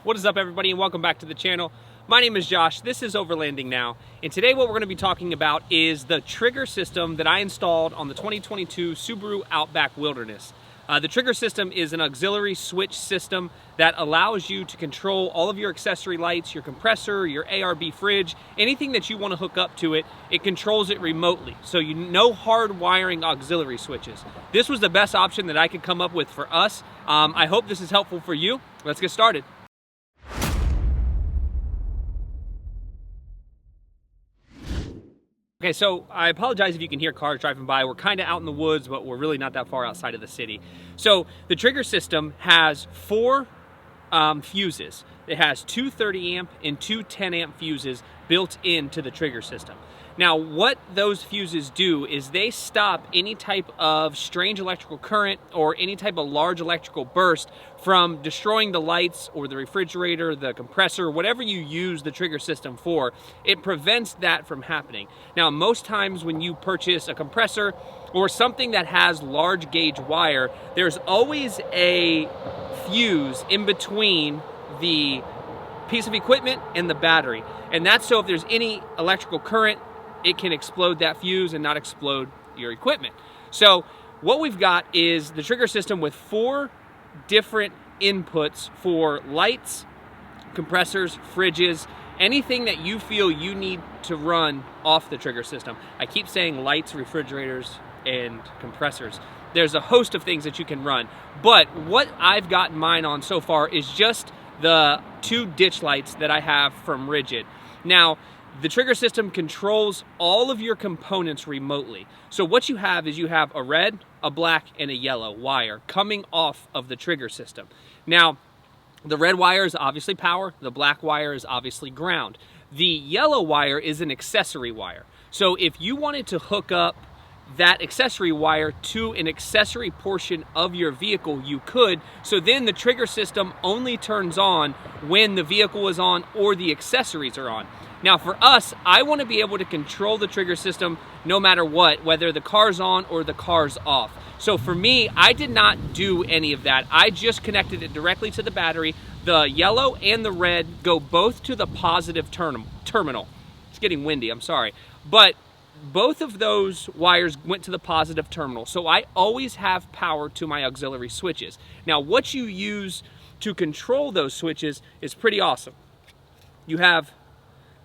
What is up, everybody, and welcome back to the channel. My name is Josh, this is Overlanding Now, and today what we're going to be talking about is the trigger system that I installed on the 2022 Subaru Outback WIlderness. The trigger system is an auxiliary switch system that allows you to control all of your accessory lights, your compressor, your ARB fridge, anything that you want to hook up to it, it controls it remotely. So no hard wiring auxiliary switches. This was the best option that I could come up with for us. I hope this is helpful for you. Let's get started. Okay, so I apologize if you can hear cars driving by. We're kind of out in the woods, but we're really not that far outside of the city. So the trigger system has four fuses. It has two 30 amp and two 10 amp fuses built into the trigger system. Now, what those fuses do is they stop any type of strange electrical current or any type of large electrical burst from destroying the lights or the refrigerator, the compressor, whatever you use the trigger system for. It prevents that from happening. Now, most times when you purchase a compressor or something that has large gauge wire, there's always a fuse in between the piece of equipment and the battery. And that's so if there's any electrical current, it can explode that fuse and not explode your equipment. So what we've got is the trigger system with four different inputs for lights, compressors, fridges, anything that you feel you need to run off the trigger system. I keep saying lights, refrigerators, and compressors. There's a host of things that you can run, but what I've gotten mine on so far is just the two ditch lights that I have from Rigid. Now, the trigger system controls all of your components remotely. So what you have is you have a red, a black, and a yellow wire coming off of the trigger system. Now, the red wire is obviously power, the black wire is obviously ground. The yellow wire is an accessory wire. So if you wanted to hook up that accessory wire to an accessory portion of your vehicle, you could. So then the trigger system only turns on when the vehicle is on or the accessories are on. Now for us, I want to be able to control the trigger system no matter what, whether the car's on or the car's off. So for me, I did not do any of that. I just connected it directly to the battery. The yellow and the red go both to the positive terminal. It's getting windy, I'm sorry. But both of those wires went to the positive terminal. So I always have power to my auxiliary switches. Now what you use to control those switches is pretty awesome. You have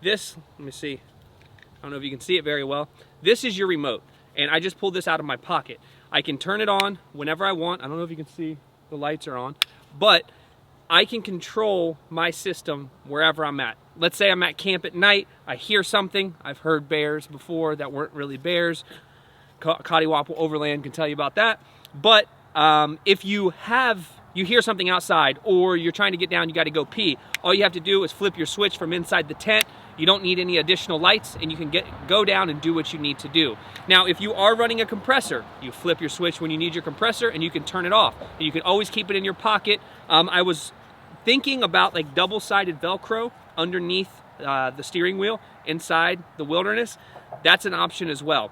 this, let me see, I don't know if you can see it very well. This is your remote, and I just pulled this out of my pocket. I can turn it on whenever I want. I don't know if you can see the lights are on, but I can control my system wherever I'm at. Let's say I'm at camp at night, I hear something. I've heard bears before that weren't really bears. Cottywapo Overland can tell you about that. But if you hear something outside or you're trying to get down, you got to go pee, all you have to do is flip your switch from inside the tent. You don't need any additional lights, and you can go down and do what you need to do. Now, if you are running a compressor, you flip your switch when you need your compressor, and you can turn it off. And you can always keep it in your pocket. I was thinking about like double-sided Velcro underneath the steering wheel inside the WIlderness. That's an option as well.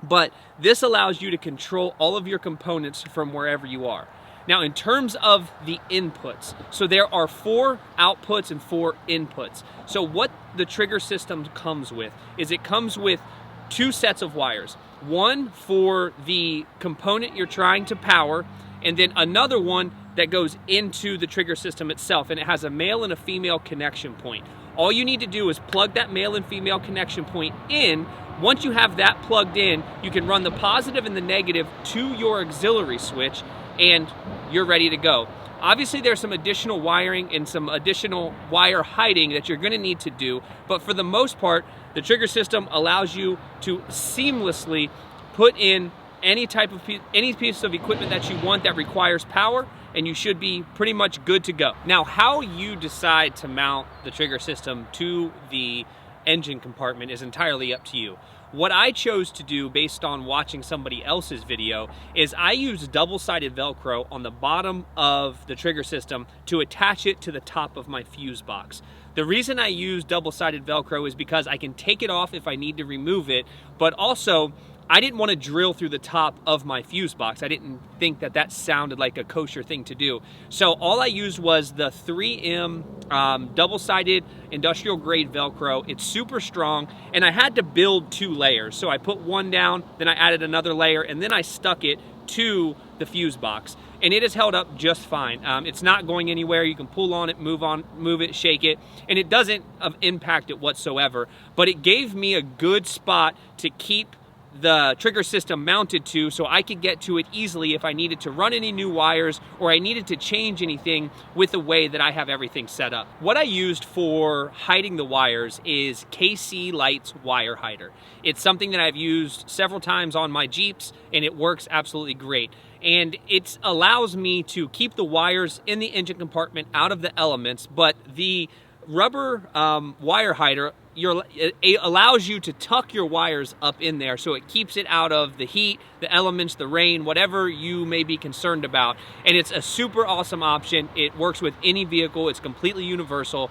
But this allows you to control all of your components from wherever you are. Now, in terms of the inputs, so there are four outputs and four inputs. So what the trigger system comes with is it comes with two sets of wires. One for the component you're trying to power, and then another one that goes into the trigger system itself, and it has a male and a female connection point. All you need to do is plug that male and female connection point in. Once you have that plugged in, you can run the positive and the negative to your auxiliary switch, and you're ready to go. Obviously there's some additional wiring and some additional wire hiding that you're going to need to do, but for the most part, the trigger system allows you to seamlessly put in any piece of equipment that you want that requires power, and you should be pretty much good to go. Now, how you decide to mount the trigger system to the engine compartment is entirely up to you. What I chose to do based on watching somebody else's video is I used double-sided Velcro on the bottom of the trigger system to attach it to the top of my fuse box. The reason I use double-sided Velcro is because I can take it off if I need to remove it, but also I didn't want to drill through the top of my fuse box. I didn't think that that sounded like a kosher thing to do. So all I used was the 3M double-sided industrial grade Velcro. It's super strong, and I had to build 2 layers. So I put one down, then I added another layer, and then I stuck it to the fuse box, and it has held up just fine. It's not going anywhere. You can pull on it, move it, shake it, and it doesn't impact it whatsoever. But it gave me a good spot to keep the trigger system mounted to, so I could get to it easily if I needed to run any new wires or I needed to change anything with the way that I have everything set up. What I used for hiding the wires is KC Lights wire hider. It's something that I've used several times on my Jeeps, and it works absolutely great. And it allows me to keep the wires in the engine compartment out of the elements, but the rubber wire hider, it allows you to tuck your wires up in there, so it keeps it out of the heat, the elements, the rain, whatever you may be concerned about. And it's a super awesome option. It works with any vehicle. It's completely universal.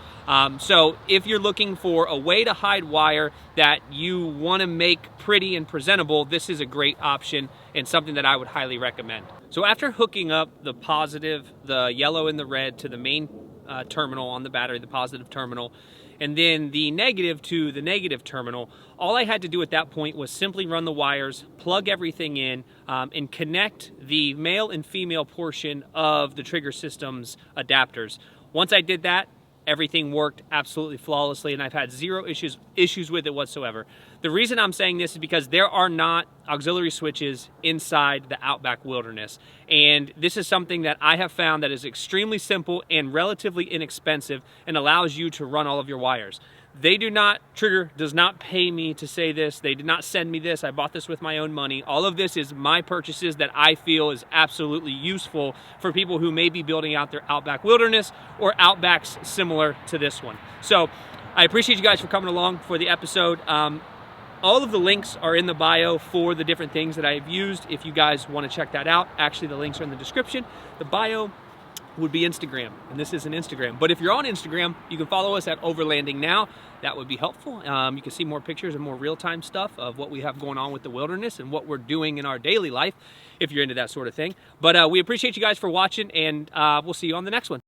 So if you're looking for a way to hide wire that you want to make pretty and presentable, this is a great option and something that I would highly recommend. So after hooking up the positive, the yellow and the red, to the main terminal on the battery, the positive terminal, and then the negative to the negative terminal, all I had to do at that point was simply run the wires, plug everything in, and connect the male and female portion of the trigger system's adapters. Once I did that, everything worked absolutely flawlessly, and I've had zero issues with it whatsoever. The reason I'm saying this is because there are not auxiliary switches inside the Outback WIlderness, and this is something that I have found that is extremely simple and relatively inexpensive and allows you to run all of your wires. Trigger does not pay me to say this. They did not send me this. I bought this with my own money. All of this is my purchases that I feel is absolutely useful for people who may be building out their Outback WIlderness or Outbacks similar to this one. So I appreciate you guys for coming along for the episode. All of the links are in the bio for the different things that I've used if you guys want to check that out. Actually, the links are in the description. The bio would be Instagram, and this isn't Instagram. But if you're on Instagram, you can follow us at Overlanding Now. That would be helpful. You can see more pictures and more real-time stuff of what we have going on with the wilderness and what we're doing in our daily life, if you're into that sort of thing. But we appreciate you guys for watching, and we'll see you on the next one.